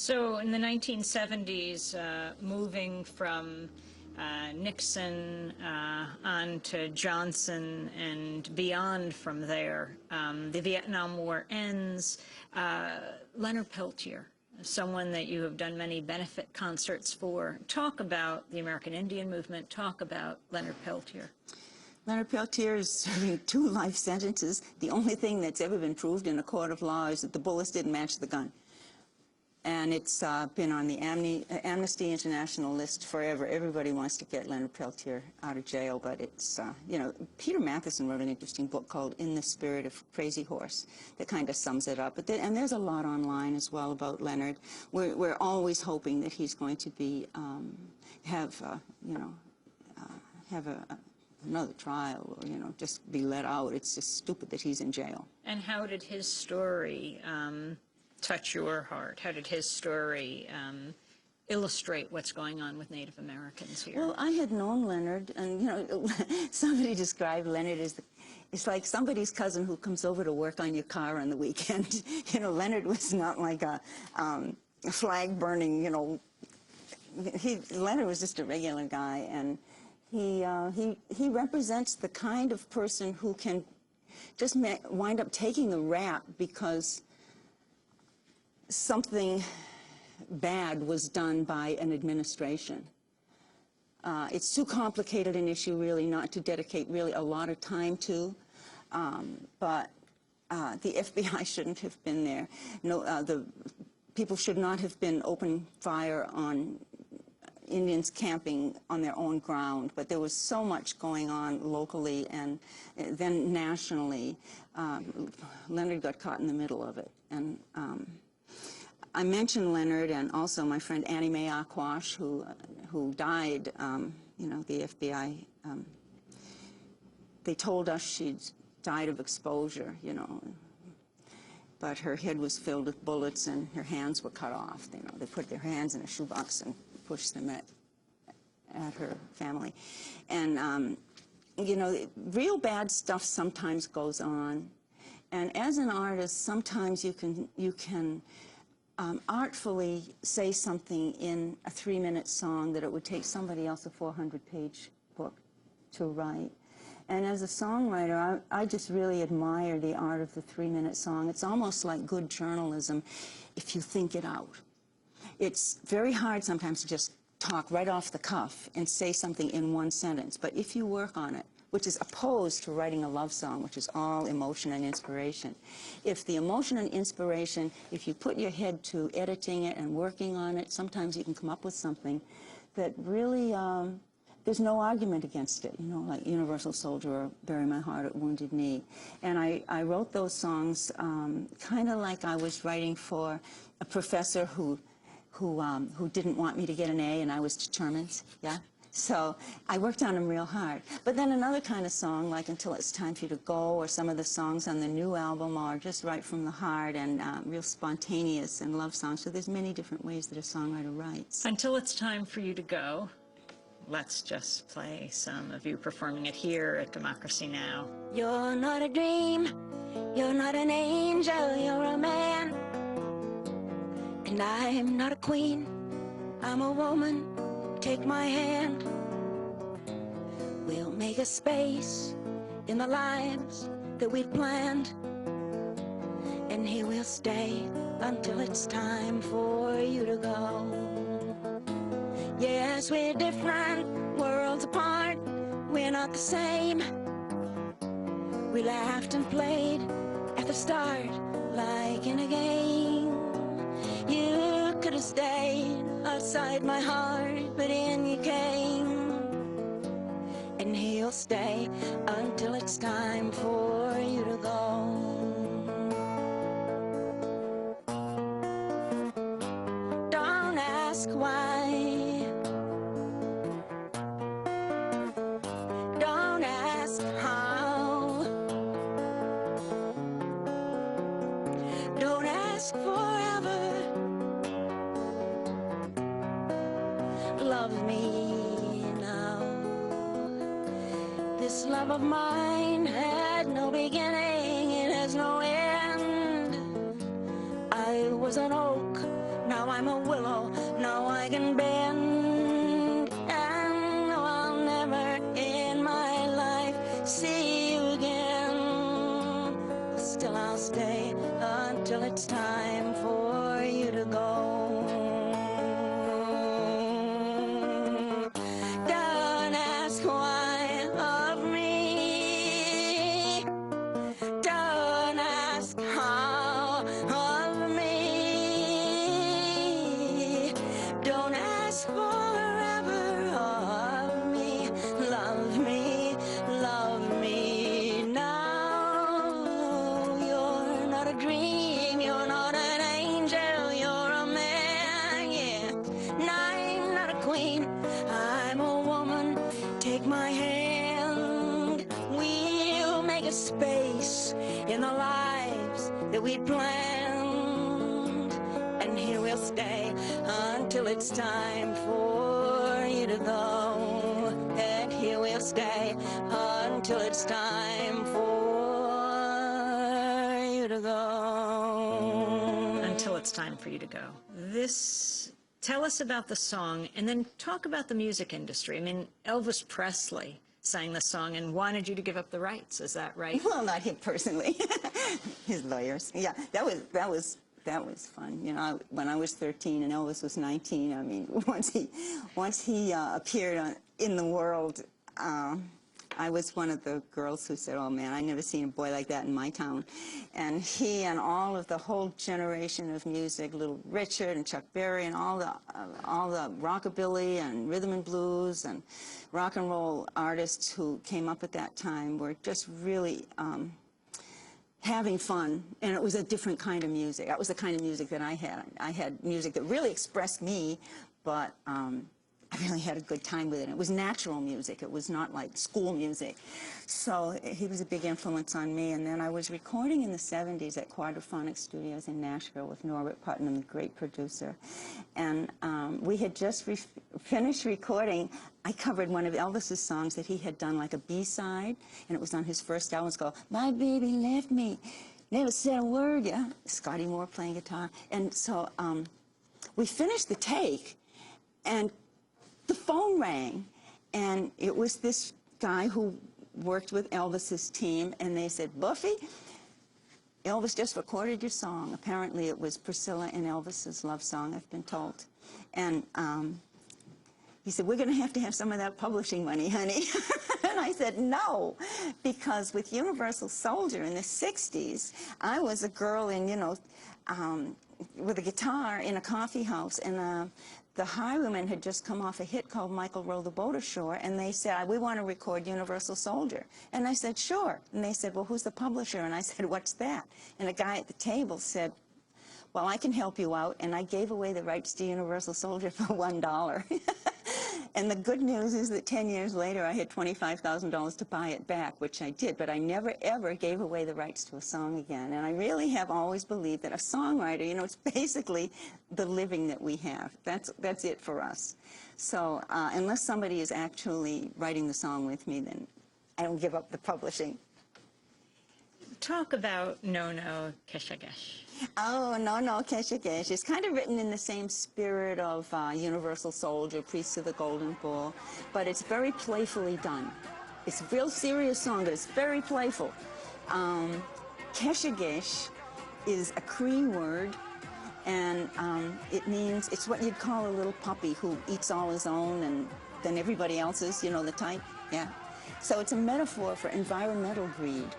So in the 1970s, moving from Nixon on to Johnson and beyond from there, the Vietnam War ends. Leonard Peltier, someone that you have done many benefit concerts for. Talk about the American Indian movement. Talk about Leonard Peltier. Leonard Peltier is serving 2 life sentences. The only thing that's ever been proved in a court of law is that the bullets didn't match the gun. And it's been on the Amnesty International list forever. Everybody wants to get Leonard Peltier out of jail, but it's, you know, Peter Matheson wrote an interesting book called In the Spirit of Crazy Horse that kind of sums it up. But and there's a lot online as well about Leonard. We're always hoping that he's going to be, have another trial, or, you know, just be let out. It's just stupid that he's in jail. And how did his story touch your heart? How did his story illustrate what's going on with Native Americans here? Well, I had known Leonard, and, you know, somebody described Leonard as it's like somebody's cousin who comes over to work on your car on the weekend. You know, Leonard was not like a flag-burning, you know, Leonard was just a regular guy, and he represents the kind of person who can just wind up taking the rap because something bad was done by an administration. It's too complicated an issue, really, not to dedicate really a lot of time to, but the FBI shouldn't have been there. No, the people should not have been open fire on Indians camping on their own ground, but there was so much going on locally and then nationally. Leonard got caught in the middle of it. And I mentioned Leonard and also my friend Annie Mae Aquash, who died. You know, the FBI, they told us she'd died of exposure, you know, but her head was filled with bullets and her hands were cut off. You know, they put their hands in a shoebox and pushed them at her family. And, you know, real bad stuff sometimes goes on. And as an artist, sometimes you can artfully say something in a 3-minute song that it would take somebody else a 400-page book to write. And as a songwriter, I just really admire the art of the 3-minute song. It's almost like good journalism if you think it out. It's very hard sometimes to just talk right off the cuff and say something in 1 sentence. But if you work on it, which is opposed to writing a love song, which is all emotion and inspiration. If the emotion and inspiration, if you put your head to editing it and working on it, sometimes you can come up with something that really, there's no argument against it, you know, like Universal Soldier or Bury My Heart at Wounded Knee. And I wrote those songs kind of like I was writing for a professor who didn't want me to get an A, and I was determined, yeah? So I worked on them real hard. But then another kind of song, like Until It's Time for You to Go, or some of the songs on the new album are just right from the heart and real spontaneous and love songs. So there's many different ways that a songwriter writes. Until It's Time for You to Go. Let's just play some of you performing it here at Democracy Now! You're not a dream, you're not an angel, you're a man. And I'm not a queen, I'm a woman, take my hand. We'll make a space in the lives that we've planned, and here we'll stay until it's time for you to go. Yes, we're different, worlds apart, we're not the same. We laughed and played at the start like in a game. You could have stayed outside my heart, but in you came. And he'll stay until it's time for you to go. Don't ask why. Don't ask how. Don't ask forever. Love me now. This love of mine had no beginning, it has no end. I was an oak, now I'm a willow, now I can bend. And though I'll never in my life see you again, still I'll stay until it's time for you to go. Don't ask why of me. Don't ask how of me. Don't ask forever of me. Love me, love me now. You're not a dream, you're not an angel, you're a man, yeah. And I'm not a queen, I'm a woman. Take my hand, we'll make a space in the lives that we planned, and here we'll stay until it's time for you to go. And here we'll stay until it's time for you to go. Until it's time for you to go. Tell us about the song, and then talk about the music industry. I mean, Elvis Presley sang the song and wanted you to give up the rights. Is that right? Well, not him personally. His lawyers. Yeah, that was fun. You know, when I was 13 and Elvis was 19. I mean, once he appeared in the world, I was one of the girls who said, "Oh man, I never seen a boy like that in my town." And he and all of the whole generation of music, Little Richard and Chuck Berry and all the rockabilly and rhythm and blues and rock and roll artists who came up at that time were just really having fun, and it was a different kind of music. That was the kind of music that I had. I had music that really expressed me, but I really had a good time with it. It was natural music. It was not like school music. So he was a big influence on me. And then I was recording in the 70s at Quadraphonic Studios in Nashville with Norbert Putnam, the great producer. And we had just finished recording. I covered one of Elvis's songs that he had done like a B-side, and it was on his first album. It's called "My Baby Left Me, Never Said a Word." Yeah, Scotty Moore playing guitar. And so we finished the take, and the phone rang, and it was this guy who worked with Elvis's team, and they said, "Buffy, Elvis just recorded your song." Apparently it was Priscilla and Elvis's love song, I've been told. And he said, "We're going to have some of that publishing money, honey." And I said, "No," because with Universal Soldier in the 60s, I was a girl in, you know, with a guitar in a coffee house, and the highwaymen had just come off a hit called "Michael Row the Boat Ashore," and they said, "We want to record Universal Soldier." And I said, "Sure." And they said, "Well, who's the publisher?" And I said, "What's that?" And a guy at the table said, "Well, I can help you out." And I gave away the rights to Universal Soldier for $1. And the good news is that 10 years later, I had $25,000 to buy it back, which I did, but I never, ever gave away the rights to a song again. And I really have always believed that a songwriter, you know, it's basically the living that we have. That's it for us. So unless somebody is actually writing the song with me, then I don't give up the publishing. Talk about No No Keshagesh. Oh, No No Keshagesh. It's kind of written in the same spirit of Universal Soldier, Priest of the Golden Bull, but it's very playfully done. It's a real serious song, but it's very playful. Keshagesh is a Cree word, and it means, it's what you'd call a little puppy who eats all his own and then everybody else's, you know, the type, yeah. So it's a metaphor for environmental greed.